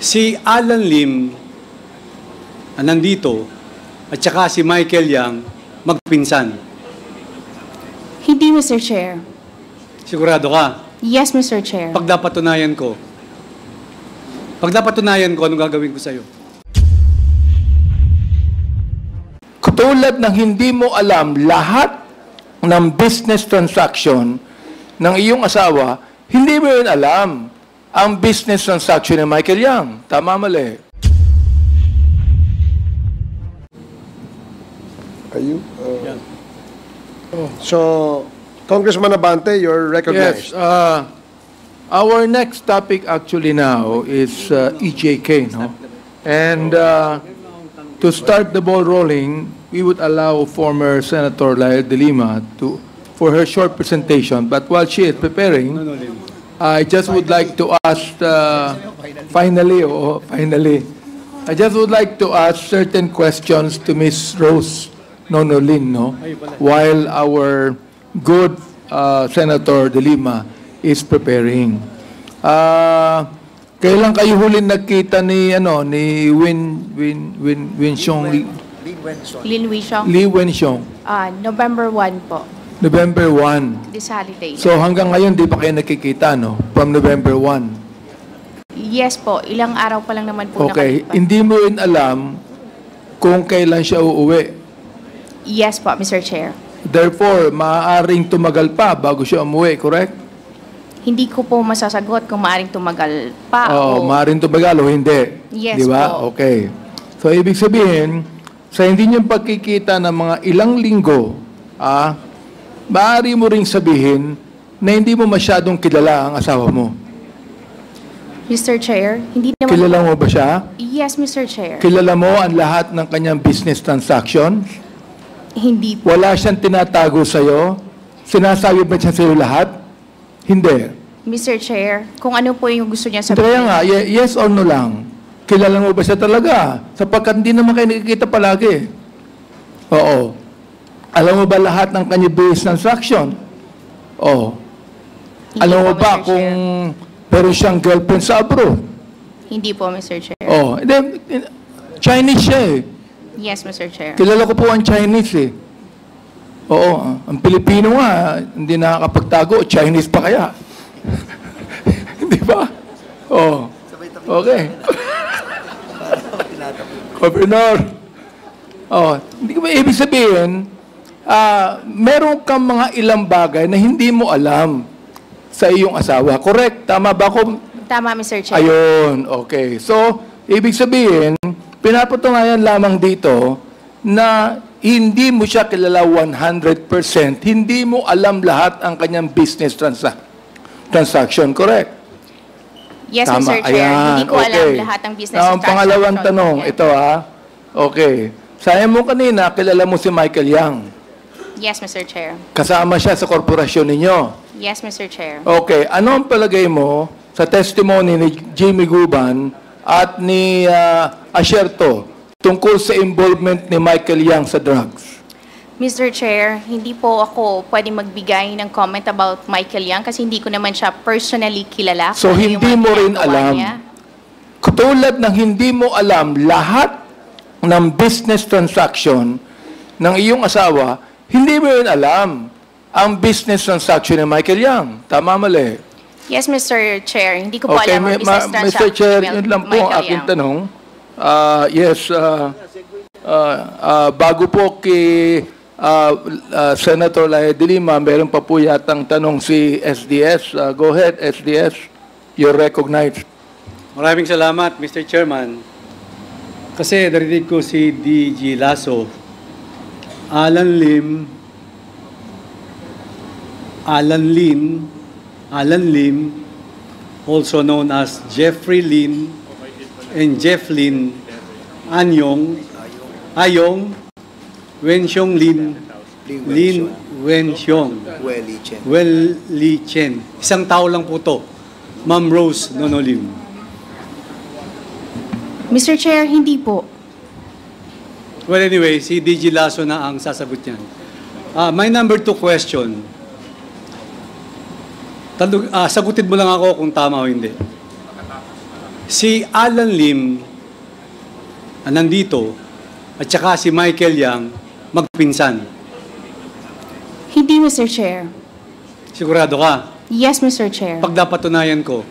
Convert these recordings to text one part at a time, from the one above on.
Si Alan Lim, nandito, at saka si Michael Yang, magpinsan. Hindi, Mr. Chair. Sigurado ka? Yes, Mr. Chair. Pag napatunayan ko, anong gagawin ko sa'yo? Katulad ng hindi mo alam lahat ng business transaction ng iyong asawa, hindi mo rin alam ang business transaction ni Michael Yang. Tama, mali? Are you? So, Congressman Abante, you're recognized. Yes. Our next topic actually now is EJK, no? And to start the ball rolling, we would allow former Senator Lael de Lima for her short presentation. But while she is preparing, I just would like to ask, finally, I just would like to ask certain questions to Ms. Rose Nonolin, no? While our good Senator de Lima is preparing. Kailan kayo huling nagkita ni Lee Wenxiong? November 1 po. November 1. This holiday. So hanggang ngayon di pa kayo nakikita, no? From November 1. Yes po. Ilang araw pa lang naman po Okay. nakalipas. Hindi mo rin alam kung kailan siya uuwi. Yes po, Mr. Chair. Therefore, maaaring tumagal pa bago siya umuwi, correct? Hindi ko po masasagot kung maaaring tumagal pa Oo, o... maaaring tumagal o hindi. Yes Di ba? po. Okay. So, ibig sabihin, sa hindi niyong pagkikita ng mga ilang linggo, maaari mo ring sabihin na hindi mo masyadong kilala ang asawa mo. Mr. Chair, hindi naman... Kilala mo ba siya? Yes, Mr. Chair. Kilala mo ang lahat ng kanyang business transactions? Hindi po. Wala siyang tinatago sa'yo? Sinasabi ba siya sa'yo lahat? Hindi. Mr. Chair, kung ano po yung gusto niya Kaya sabihin. nga, yes or no lang. Kilala mo ba siya talaga? Sapagkat hindi naman kayo nakikita palagi. Oo. Alam mo ba lahat ng kanyang business transaction? Oo. Hindi Alam mo po, ba Mr. kung Chair. meron siyang girlfriend sa abroad? Hindi po, Mr. Chair. Oo. Chinese siya eh. Yes, Mr. Chair. Kilala ko po ang Chinese eh. Oo. Ang Pilipino nga, hindi nakakapagtago. Chinese pa kaya? Di ba? Oo. Okay. Governor. Oh, hindi ko ba ibig sabihin, meron kang mga ilang bagay na hindi mo alam sa iyong asawa. Correct? Tama ba ako? Tama, Mr. Chair. Ayun, okay. So, ibig sabihin, pinapatunayan lamang dito na hindi mo siya kilala 100%, hindi mo alam lahat ang kanyang business transaction. Correct? Yes, Tama. Mr. Chair. Hindi ko alam okay. lahat ng business Ang pangalawang tanong, ito Okay. Sabi mo kanina, kilala mo si Michael Yang. Yes, Mr. Chair. Kasama siya sa korporasyon ninyo. Yes, Mr. Chair. Okay. Ano ang palagay mo sa testimony ni Jimmy Guban at ni Asherto tungkol sa involvement ni Michael Yang sa drugs? Mr. Chair, hindi po ako pwede magbigay ng comment about Michael Yang kasi hindi ko naman siya personally kilala. So, kung ano yung hindi mga mo rin ginagawa alam. niya. Katulad ng hindi mo alam lahat ng business transaction ng iyong asawa, hindi mo rin alam ang business transaction ni Michael Yang. Tama, mali? Yes, Mr. Chair. Hindi ko po alam ang business Mr. transaction Chair, ni yun lang po ang Michael aking Yang. tanong. Bago po kay Senator Lael de Lima, meron pa po yatang tanong si SDS. Go ahead, SDS. You're recognized. Maraming salamat, Mr. Chairman. Kasi narinig ko si DG Lasso, Alan Lim, also known as Jeffrey Lin and Jeff Lin, Ayong, Wenxiong Lin Wenxiong, Welly Chen. Isang tao lang po to, Ma'am Rose Nonolin. Mr. Chair, hindi po. Well, anyway, si DG Lasso na ang sasagot niyan. My number 2 question. Sagutin mo lang ako kung tama o hindi. si Alan Lim, nandito, at saka si Michael Yang, magpinsan. Hindi, Mr. Chair. Sigurado ka? Yes, Mr. Chair. Pag napatunayan ko,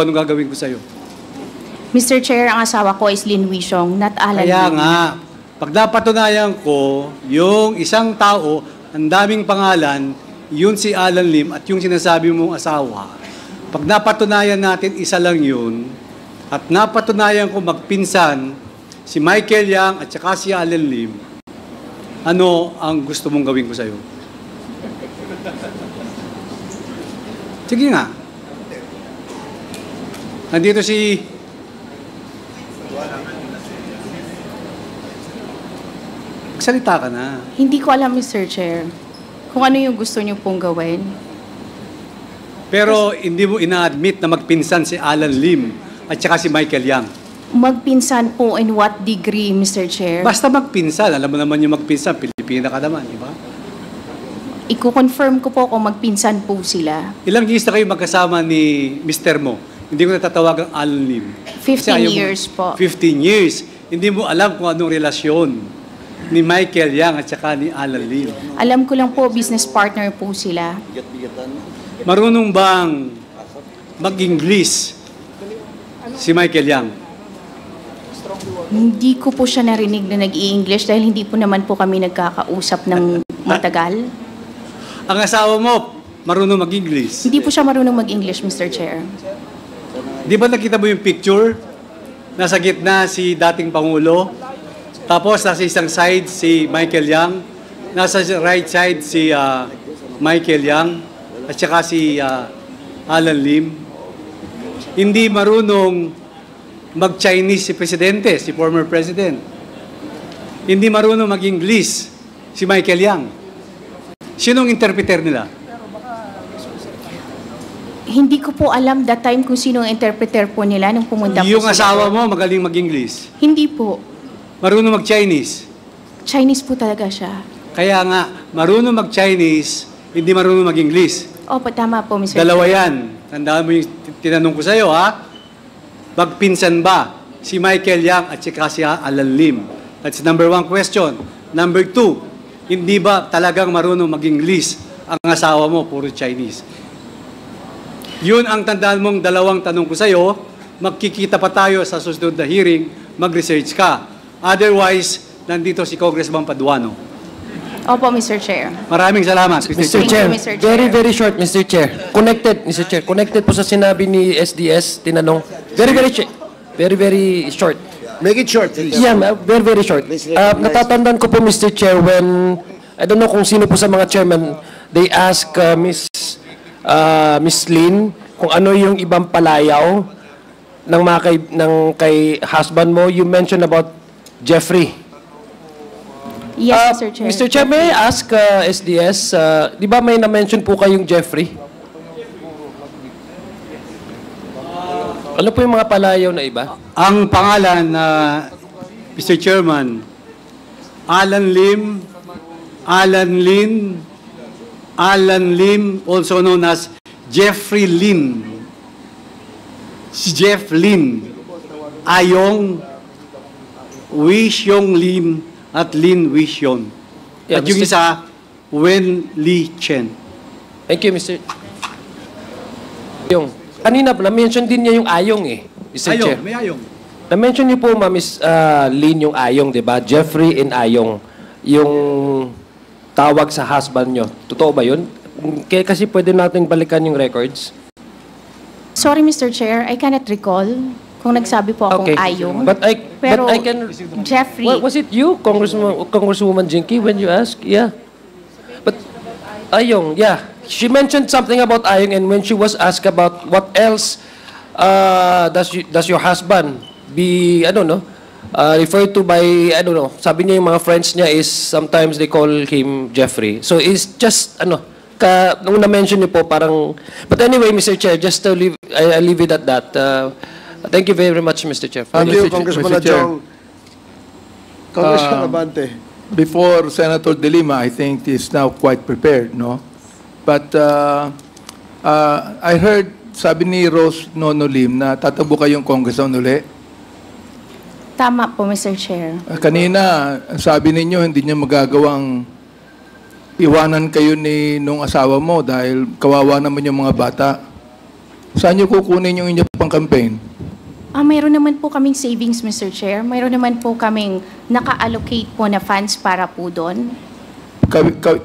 anong gagawin ko sa'yo? Mr. Chair, ang asawa ko is Lin Wishong, not Alan Kaya Lim. nga, pag napatunayan ko, yung isang tao, ang daming pangalan, yun si Alan Lim at yung sinasabi mong asawa. Pag napatunayan natin isa lang yun, at napatunayan ko magpinsan si Michael Yang at saka si Alan Lim, ano ang gusto mong gawin ko sa'yo? Sige nga. Nandito si... Salita ka na. Hindi ko alam, Mr. Chair, kung ano yung gusto niyo pong gawin. Pero hindi mo ina-admit na magpinsan si Alan Lim at saka si Michael Yang. Magpinsan po in what degree, Mr. Chair? Basta magpinsan. Alam mo naman yung magpinsan. Pilipina ka naman, di ba? Iko-confirm ko po kung magpinsan po sila. Ilang years na kayo magkasama ni Mr. mo? Hindi ko natatawagang Alan Lim. 15 years po. 15 years. Hindi mo alam kung anong relasyon ni Michael Yang at saka ni Alan Lim. Alam ko lang po, business partner po sila. Marunong bang mag-English si Michael Yang? Hindi ko po siya narinig na nag-i-English dahil hindi po naman po kami nagkakausap ng matagal. Ang asawa mo, marunong mag-English. Hindi po siya marunong mag-English, Mr. Chair. Di ba nakita mo yung picture? Nasa gitna si dating Pangulo. Tapos nasa isang side si Michael Yang. Nasa right side si Michael Yang. At saka si Alan Lim. Hindi marunong mag-Chinese si Presidente, si former President. Hindi marunong mag-English si Michael Yang. Sinong interpreter nila? Hindi ko po alam that time kung sino ang interpreter po nila nung pumunta po Yung sila. asawa mo magaling mag-English. Hindi po. Marunong mag-Chinese. Chinese po talaga siya. Kaya nga, marunong mag-Chinese, hindi marunong mag-English. Opo, tama po, Mr. Dalawa Chair. yan. Tandaan mo yung tinanong ko sa'yo, ha? Magpinsan ba si Michael Yang at saka si Alan Lim? That's number one question. Number two, hindi ba talagang marunong mag-English ang asawa mo, puro Chinese? Yun ang tandaan mong dalawang tanong ko sa'yo. Magkikita pa tayo sa susunod na hearing, mag-research ka. Otherwise, nandito si Congressman Paduano. Opo, Mr. Chair. Maraming salamat, Mr. Mr. Chair. Thank Chair, you, Mr. Chair. very short, Mr. Chair. Connected, Mr. Chair. Connected po sa sinabi ni SDS, tinanong. Very short. Make it short, please. Yeah, very short. Natatandaan ko po, Mr. Chair, when, I don't know kung sino po sa mga chairman, they ask Miss Lynn kung ano yung ibang palayaw ng kay husband mo. You mentioned about Jeffrey. Yes, Mr. Chair. Mr. Chair, may I ask SDS, di ba may na-mention po kayong Jeffrey? Ano po yung mga palayaw na iba? Ang pangalan na Mr. Chairman, Alan Lim, also known as Jeffrey Lim. Si Jeff Lim, Ayong, Wishyong Lim, at Lin Wishyong. Yeah, At yung Mr. isa, Wen Li Chen. Thank you, Mr. Yung, kanina po, na-mention din niya yung ayong Mr. Chair. May ayong. Na-mention niyo po, Miss Lynn, yung ayong, di ba? Jeffrey and ayong. Yung tawag sa husband niyo. Totoo ba yun? Kasi pwede natin balikan yung records. Sorry, Mr. Chair, I cannot recall kung nagsabi po akong ayong. But Pero I can... Jeffrey, Was it you, Congresswoman Jinky, when you asked? Yeah. But ayong, yeah. She mentioned something about ayong, and when she was asked about what else does your husband be, I don't know, referred to by, I don't know, sabi niya yung mga friends niya is sometimes they call him Jeffrey. So it's just, nung na-mention niyo po parang, but anyway, Mr. Chair, just to leave, I leave it at that. Thank you very much, Mr. Chair. Thank you, Mr. Congressman Chair. Adjong. Congressman Abante. Before Senator De Lima, I think is now quite prepared, no? But I heard sabi ni Rose Nonolim na tatakbo kayong congressman uli. Tama po, Mr. Chair. Kanina, sabi ninyo hindi niya magagawang iwanan kayo nung asawa mo dahil kawawa naman yung mga bata. Saan niyo kukunin yung inyong pang-campaign? Mayroon naman po kaming savings, Mr. Chair. Mayroon naman po kaming naka-allocate po na funds para po doon.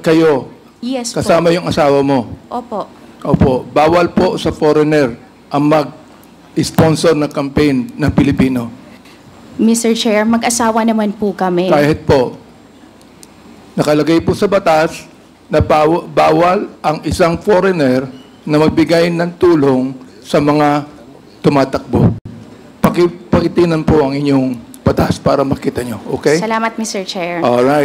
Kayo, Yes po. kasama yung asawa mo. Opo. Opo, bawal po sa foreigner ang mag-sponsor ng campaign ng Pilipino. Mr. Chair, mag-asawa naman po kami. Kahit po, nakalagay po sa batas na bawal ang isang foreigner na magbigay ng tulong sa mga tumatakbo. Pakitinan po ang inyong batas para makita nyo. Okay? Salamat, Mr. Chair. All right.